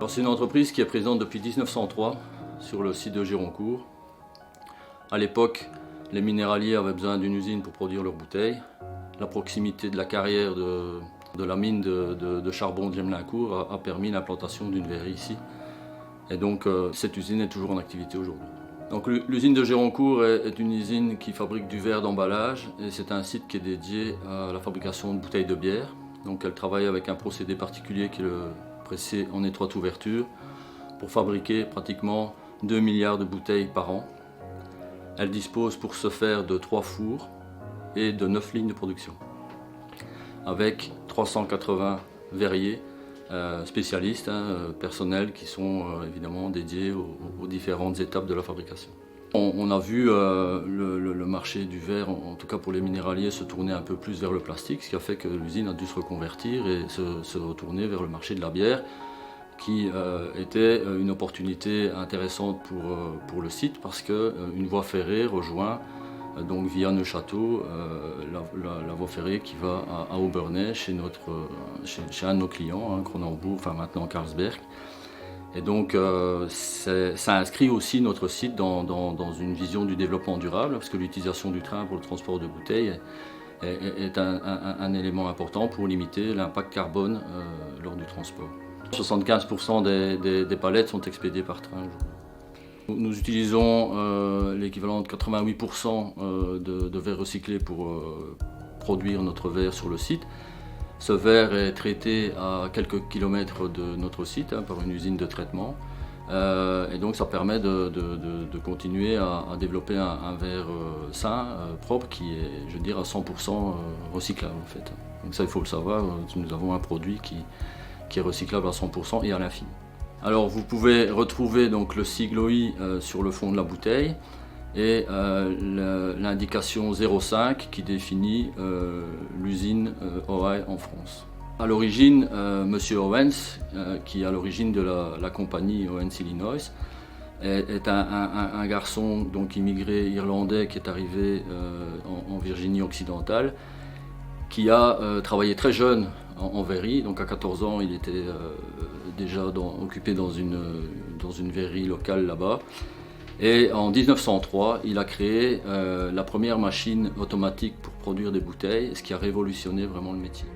C'est une entreprise qui est présente depuis 1903 sur le site de Gironcourt. À l'époque, les minéraliers avaient besoin d'une usine pour produire leurs bouteilles. La proximité de la carrière de la mine de charbon de Gemellincourt a permis l'implantation d'une verrerie ici. Et donc cette usine est toujours en activité aujourd'hui. Donc l'usine de Gironcourt est une usine qui fabrique du verre d'emballage et c'est un site qui est dédié à la fabrication de bouteilles de bière. Donc elle travaille avec un procédé particulier qui est le pressé en étroite ouverture pour fabriquer pratiquement 2 milliards de bouteilles par an. Elle dispose pour ce faire de 3 fours et de 9 lignes de production avec 380 verriers spécialistes, personnels qui sont évidemment dédiés aux différentes étapes de la fabrication. On a vu le marché du verre, en tout cas pour les minéraliers, se tourner un peu plus vers le plastique, ce qui a fait que l'usine a dû se reconvertir et se retourner vers le marché de la bière, qui était une opportunité intéressante pour le site parce qu'une voie ferrée rejoint donc via Neufchâteau la voie ferrée qui va à Obernai chez un de nos clients, Kronenbourg, enfin maintenant Carlsberg. Et donc ça inscrit aussi notre site dans une vision du développement durable parce que l'utilisation du train pour le transport de bouteilles est un élément important pour limiter l'impact carbone lors du transport. 75% des palettes sont expédiées par train aujourd'hui. Nous utilisons l'équivalent de 88% de verre recyclé pour produire notre verre sur le site. Ce verre est traité à quelques kilomètres de notre site par une usine de traitement. Et donc ça permet de continuer à développer un verre sain, propre, qui est, je veux dire, à 100% recyclable en fait. Donc ça, il faut le savoir, nous avons un produit qui est recyclable à 100% et à l'infini. Alors vous pouvez retrouver donc le sigle OI sur le fond de la bouteille et l'indication 05 qui définit l'usine OI en France. À l'origine, M. Owens, qui est à l'origine de la compagnie Owens Illinois, est un garçon donc immigré irlandais qui est arrivé en Virginie occidentale, qui a travaillé très jeune en verrerie. Donc à 14 ans, il était déjà occupé dans une verrerie locale là-bas. Et en 1903, il a créé la première machine automatique pour produire des bouteilles, ce qui a révolutionné vraiment le métier.